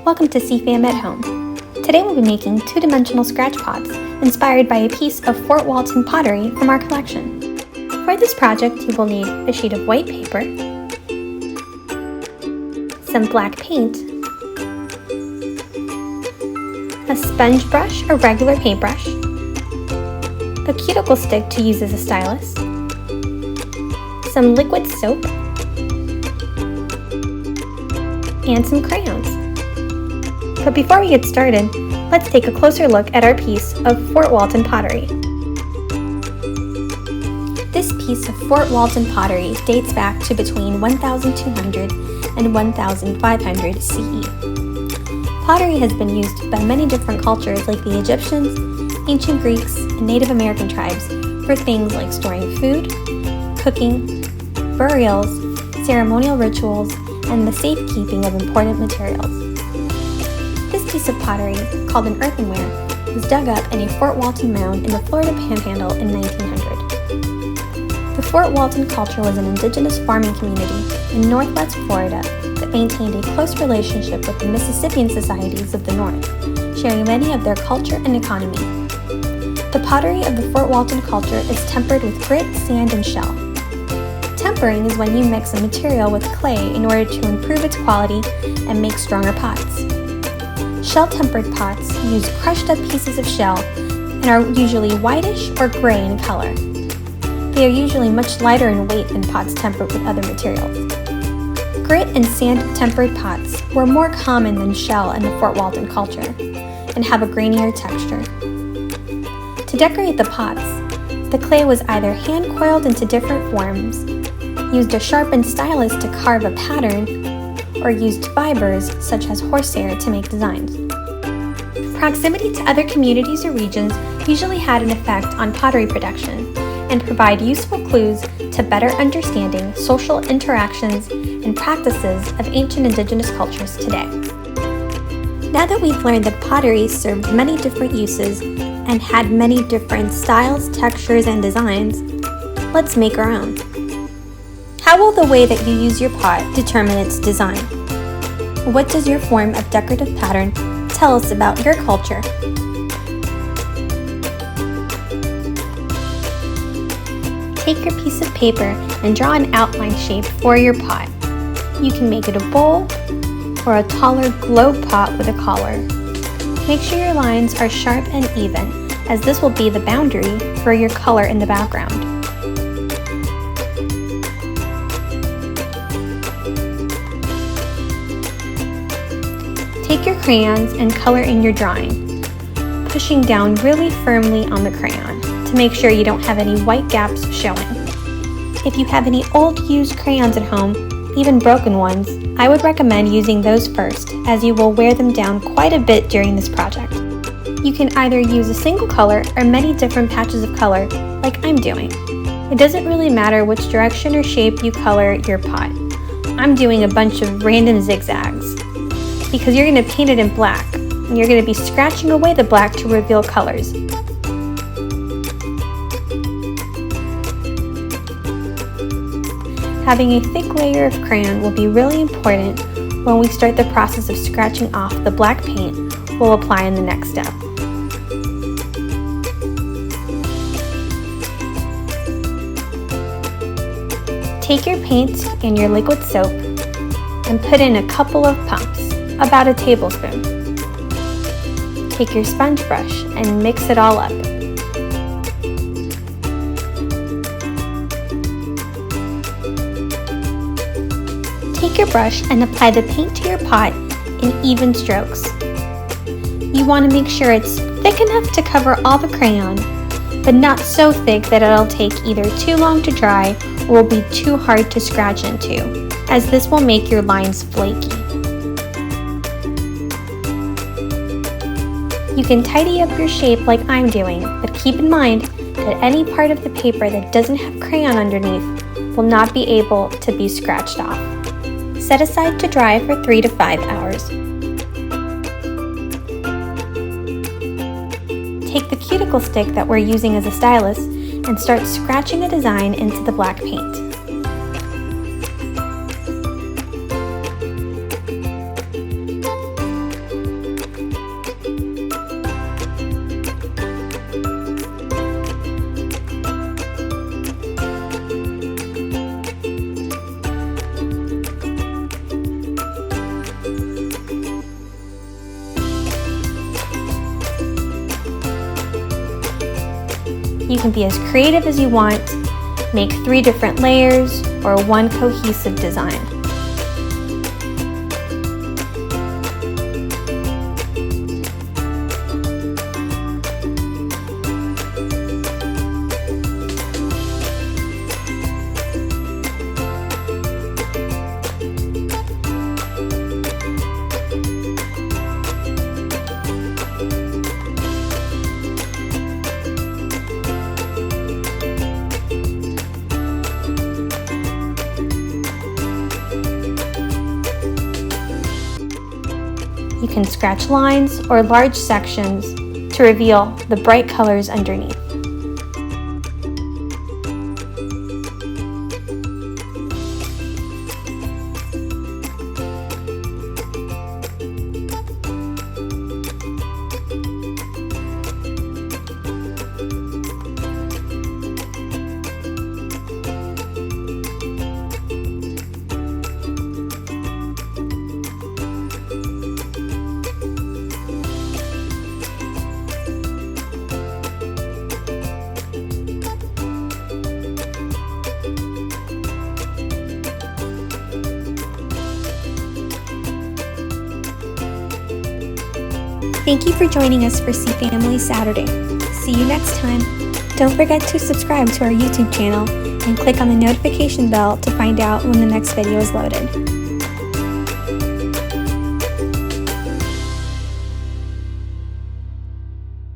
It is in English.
Welcome to CFAM at Home. Today we'll be making two-dimensional scratch pots inspired by a piece of Fort Walton pottery from our collection. For this project you will need a sheet of white paper, some black paint, a sponge brush or regular paintbrush, a cuticle stick to use as a stylus, some liquid soap, and some crayons. But before we get started, let's take a closer look at our piece of Fort Walton pottery. This piece of Fort Walton pottery dates back to between 1200 and 1500 CE. Pottery has been used by many different cultures like the Egyptians, ancient Greeks, and Native American tribes for things like storing food, cooking, burials, ceremonial rituals, and the safekeeping of important materials. This piece of pottery, called an earthenware, was dug up in a Fort Walton mound in the Florida Panhandle in 1900. The Fort Walton culture was an indigenous farming community in northwest Florida that maintained a close relationship with the Mississippian societies of the north, sharing many of their culture and economy. The pottery of the Fort Walton culture is tempered with grit, sand, and shell. Tempering is when you mix a material with clay in order to improve its quality and make stronger pots. Shell-tempered pots use crushed up pieces of shell and are usually whitish or gray in color. They are usually much lighter in weight than pots tempered with other materials. Grit and sand-tempered pots were more common than shell in the Fort Walton culture and have a grainier texture. To decorate the pots, the clay was either hand-coiled into different forms, used a sharpened stylus to carve a pattern, or used fibers such as horsehair to make designs. Proximity to other communities or regions usually had an effect on pottery production and provide useful clues to better understanding social interactions and practices of ancient indigenous cultures today. Now that we've learned that pottery served many different uses and had many different styles, textures, and designs, let's make our own. How will the way that you use your pot determine its design? What does your form of decorative pattern tell us about your culture? Take your piece of paper and draw an outline shape for your pot. You can make it a bowl or a taller globe pot with a collar. Make sure your lines are sharp and even, as this will be the boundary for your color in the background. Take your crayons and color in your drawing, pushing down really firmly on the crayon to make sure you don't have any white gaps showing. If you have any old used crayons at home, even broken ones, I would recommend using those first, as you will wear them down quite a bit during this project. You can either use a single color or many different patches of color, like I'm doing. It doesn't really matter which direction or shape you color your pot. I'm doing a bunch of random zigzags, because you're going to paint it in black, and you're going to be scratching away the black to reveal colors. Having a thick layer of crayon will be really important when we start the process of scratching off the black paint we'll apply in the next step. Take your paint and your liquid soap and put in a couple of pumps, about a tablespoon. Take your sponge brush and mix it all up. Take your brush and apply the paint to your pot in even strokes. You want to make sure it's thick enough to cover all the crayon, but not so thick that it'll take either too long to dry or will be too hard to scratch into, as this will make your lines flaky. You can tidy up your shape like I'm doing, but keep in mind that any part of the paper that doesn't have crayon underneath will not be able to be scratched off. Set aside to dry for 3 to 5 hours. Take the cuticle stick that we're using as a stylus and start scratching a design into the black paint. You can be as creative as you want, make 3 different layers, or one cohesive design. You can scratch lines or large sections to reveal the bright colors underneath. Thank you for joining us for CFAMily Saturday. See you next time. Don't forget to subscribe to our YouTube channel and click on the notification bell to find out when the next video is loaded.